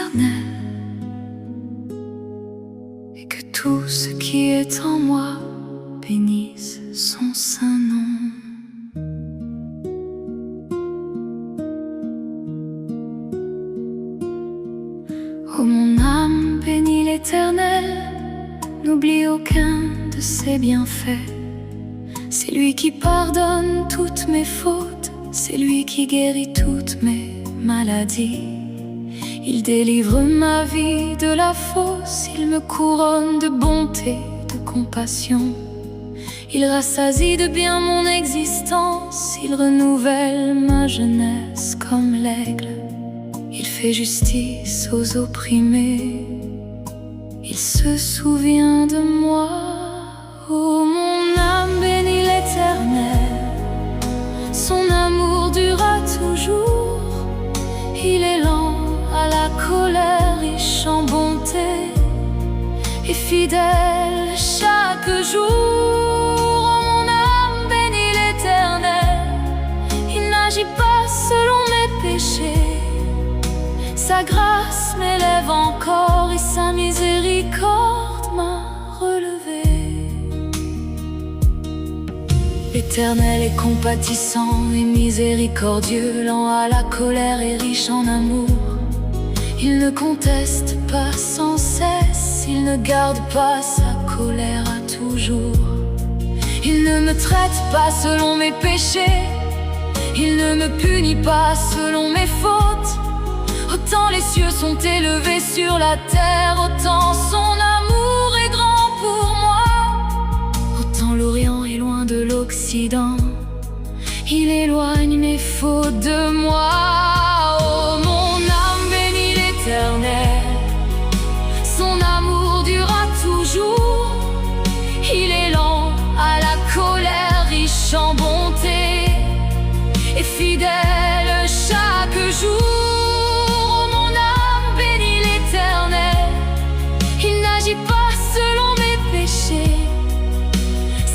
l'Éternel, et que tout ce qui est en moi bénisse son saint nom. Oh mon âme, bénis l'Éternel, n'oublie aucun de ses bienfaits. C'est lui qui pardonne toutes mes fautes, c'est lui qui guérit toutes mes maladies. Il délivre ma vie de la fosse, il me couronne de bonté, de compassion. Il rassasie de bien mon existence, il renouvelle ma jeunesse comme l'aigle. Il fait justice aux opprimés, il se souvient de moi. Oh mon âme, bénis l'Éternel, son amour durera toujours. Il est lent à la colère, riche en bonté et fidèle chaque jour. Oh mon âme, bénis l'Éternel, il n'agit pas selon mes péchés. Sa grâce m'élève encore et sa miséricorde m'a relevé. L'Éternel est compatissant et miséricordieux, lent à la colère et riche en amour. Il ne conteste pas sans cesse, il ne garde pas sa colère à toujours. Il ne me traite pas selon mes péchés, il ne me punit pas selon mes fautes. Autant les cieux sont élevés sur la terre, autant son amour est grand pour moi. Autant l'Orient est loin de l'Occident, il éloigne mes fautes de moi. Oh mon âme, bénis l'Éternel, son amour durera toujours. Il est lent à la colère, riche en bonté et fidèle chaque jour.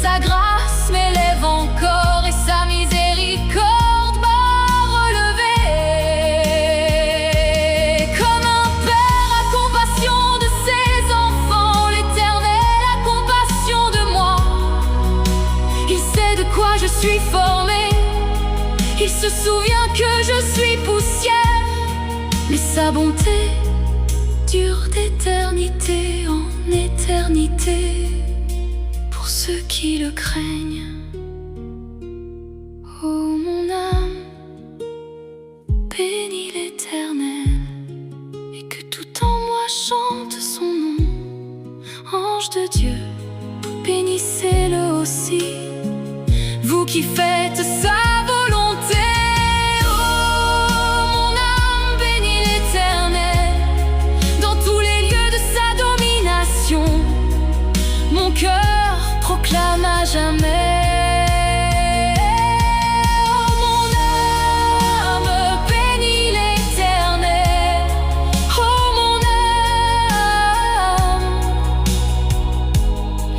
Sa grâce m'élève encore et sa miséricorde m'a relevé. Comme un père a compassion de ses enfants, l'Éternel a compassion de moi. Il sait de quoi je suis formé, il se souvient que je suis poussière. Mais sa bonté dure d'éternité en éternité pour ceux qui le craignent. Oh mon âme, bénis l'Éternel, et que tout en moi chante son nom. Ange de Dieu, bénissez-le aussi, vous qui faites sa volonté. Oh mon âme, bénis l'Éternel, dans tous les lieux de sa domination. Mon cœur proclame à jamais. Oh mon âme, bénis l'Éternel. Oh mon âme,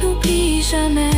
n'oublie jamais.